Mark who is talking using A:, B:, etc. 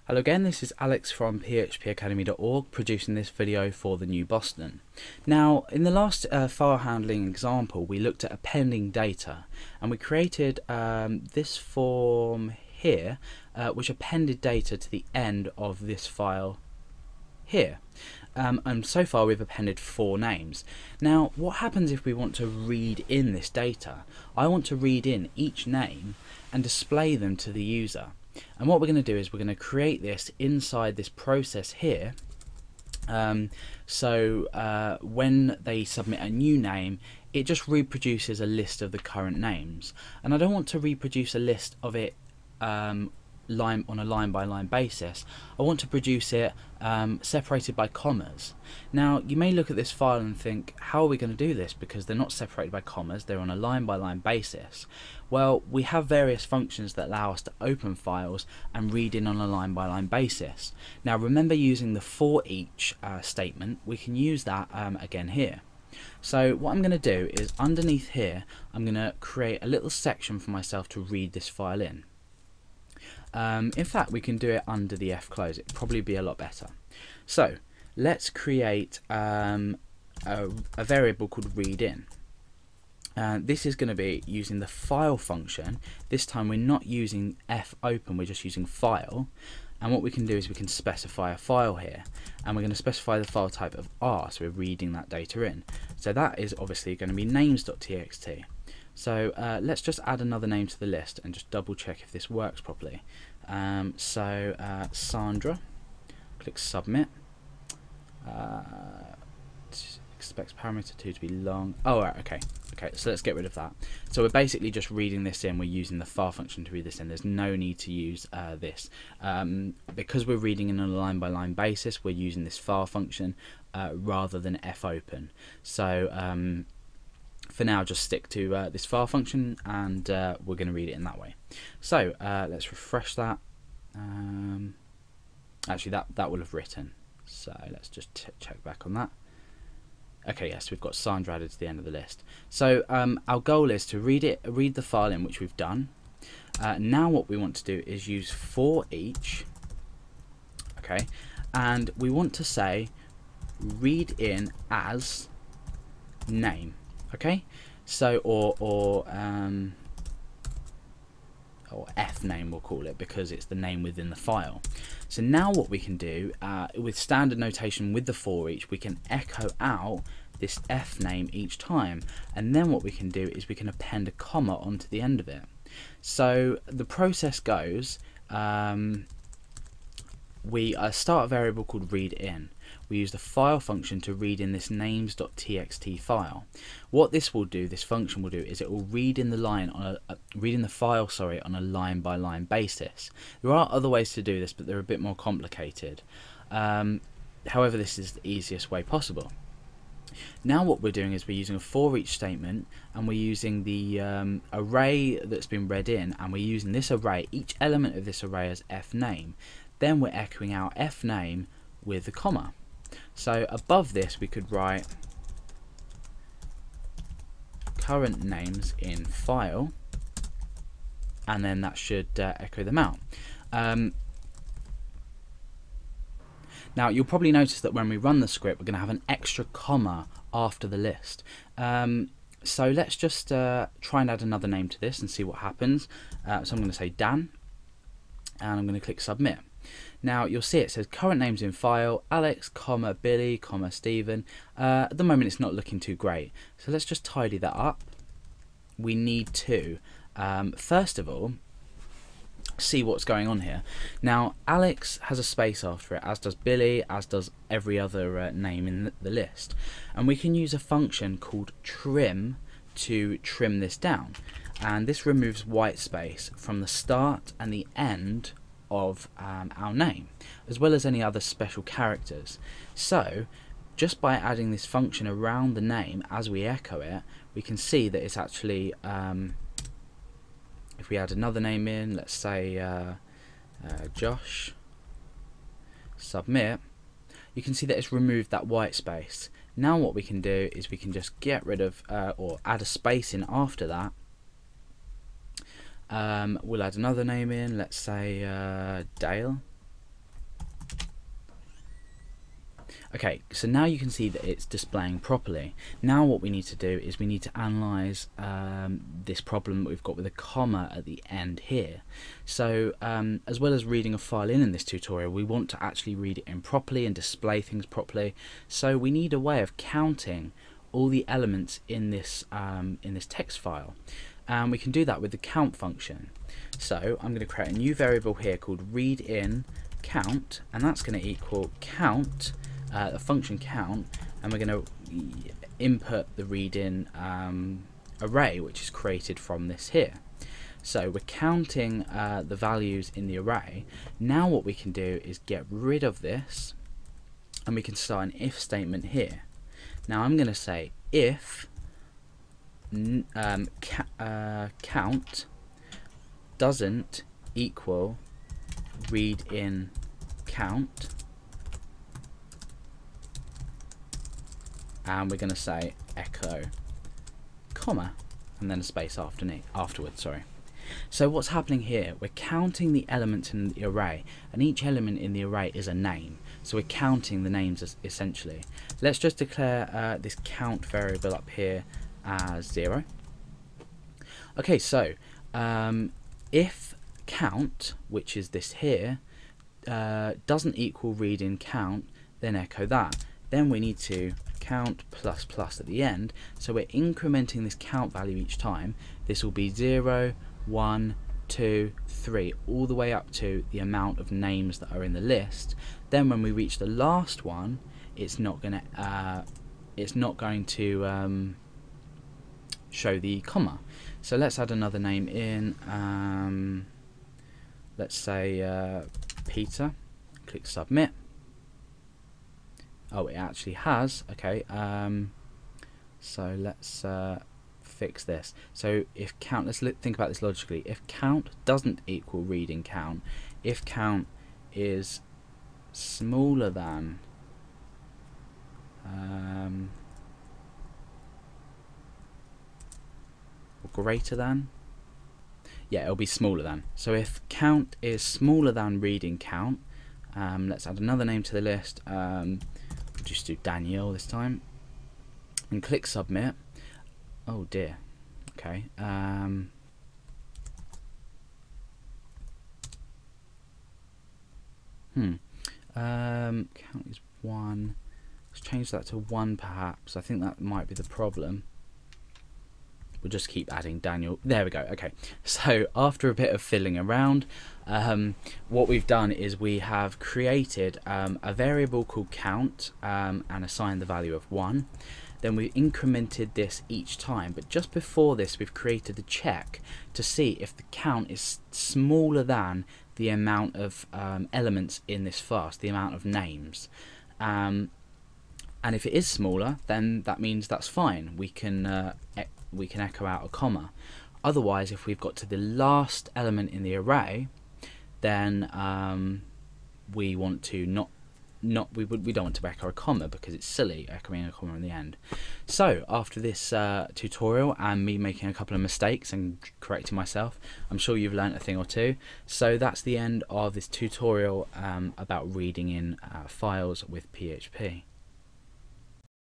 A: Hello again, this is Alex from phpacademy.org producing this video for the New Boston. Now, in the last file handling example, we looked at appending data and we created this form here which appended data to the end of this file here. And so far we've appended 4 names. Now, what happens if we want to read in this data? I want to read in each name and display them to the user. And what we're going to do is we're going to create this inside this process here. So when they submit a new name, it just reproduces a list of the current names. And I don't want to reproduce a list of it on a line-by-line basis. I want to produce it separated by commas. Now, you may look at this file and think, how are we going to do this? Because they're not separated by commas, they're on a line-by-line basis. Well, we have various functions that allow us to open files and read in on a line-by-line basis. Now, remember using the for each statement, we can use that again here. So what I'm going to do is underneath here, I'm going to create a little section for myself to read this file in. In fact, we can do it under the F close. It'd probably be a lot better. So let's create a variable called readIn. This is going to be using the file function. This time we're not using fopen, we're just using file. And what we can do is we can specify a file here, and we're going to specify the file type of R, so we're reading that data in. So that is obviously going to be names.txt. So let's just add another name to the list and just double check if this works properly. Sandra, click submit. Expects parameter 2 to be long. Oh, right, okay, so let's get rid of that. So we're basically just reading this in, we're using the file function to read this in. There's no need to use this. Because we're reading in on a line-by-line basis, we're using this file function rather than fopen. So for now, just stick to this file function, and we're going to read it in that way. So let's refresh that. Actually, that will have written. So let's just check back on that. Okay, yes, we've got Sandra added to the end of the list. So our goal is to read the file in, which we've done. Now what we want to do is use for each. Okay, and we want to say read in as name. Okay, so or F name we'll call it, because it's the name within the file. So now what we can do with standard notation with the for each, we can echo out this F name each time, and then what we can do is we can append a comma onto the end of it. So the process goes, we start a variable called readIn. We use the file function to read in this names.txt file. What this function will do is it will read in the file on a line-by-line basis. There are other ways to do this, but they're a bit more complicated. However, this is the easiest way possible. Now what we're doing is we're using a for each statement, and we're using the array that's been read in, and we're using this array, each element of this array as f name. Then we're echoing out f name with a comma. So above this we could write current names in file, and then that should echo them out. Now you'll probably notice that when we run the script, we're going to have an extra comma after the list. So let's just try and add another name to this and see what happens. So I'm going to say Dan, and I'm going to click submit. Now you'll see it says current names in file, Alex, Billy, Stephen. At the moment it's not looking too great, so let's just tidy that up. We need to first of all see what's going on here. Now Alex has a space after it, as does Billy, as does every other name in the list, and we can use a function called trim to trim this down, and this removes white space from the start and the end of our name, as well as any other special characters. So just by adding this function around the name as we echo it, we can see that it's actually if we add another name in, let's say Josh, submit, you can see that it's removed that white space. Now what we can do is we can just get rid of or add a space in after that. We'll add another name in, let's say Dale, Okay, so now you can see that it's displaying properly. Now what we need to do is we need to analyse this problem that we've got with a comma at the end here. So as well as reading a file in this tutorial, we want to actually read it in properly and display things properly. So we need a way of counting all the elements in this text file. And we can do that with the count function. So I'm going to create a new variable here called readIn count, and that's going to equal count, the function count, and we're going to input the readIn array, which is created from this here. So we're counting the values in the array. Now what we can do is get rid of this, and we can start an if statement here. Now I'm going to say if count doesn't equal readIn count, and we're going to say echo comma and then a space afterwards. So what's happening here, we're counting the elements in the array, and each element in the array is a name, so we're counting the names essentially. Let's just declare this count variable up here as 0. Okay, so if count, which is this here, doesn't equal readIn count, then echo that. Then we need to count plus plus at the end, so we're incrementing this count value each time. This will be 0, 1, 2, 3, all the way up to the amount of names that are in the list. Then when we reach the last one, it's not going to show the comma. So let's add another name in. Let's say Peter. Click submit. Oh, it actually has. Okay. So let's fix this. So if count, let's think about this logically. If count doesn't equal readIn count, if count is smaller than or greater than, yeah, it'll be smaller than. So if count is smaller than readIn count, let's add another name to the list. We'll just do Daniel this time, and click submit. Oh dear. Okay. Count is 1. Let's change that to 1 perhaps. I think that might be the problem. We'll just keep adding Daniel. There we go. Okay, so after a bit of fiddling around, what we've done is we have created a variable called count and assigned the value of 1. Then we incremented this each time, but just before this we've created a check to see if the count is smaller than the amount of elements in this fast, the amount of names. And if it is smaller, then that means that's fine. We can echo out a comma. Otherwise, if we've got to the last element in the array, then we want to we don't want to echo a comma because it's silly echoing a comma in the end. So after this tutorial and me making a couple of mistakes and correcting myself, I'm sure you've learnt a thing or two. So that's the end of this tutorial about reading in files with PHP.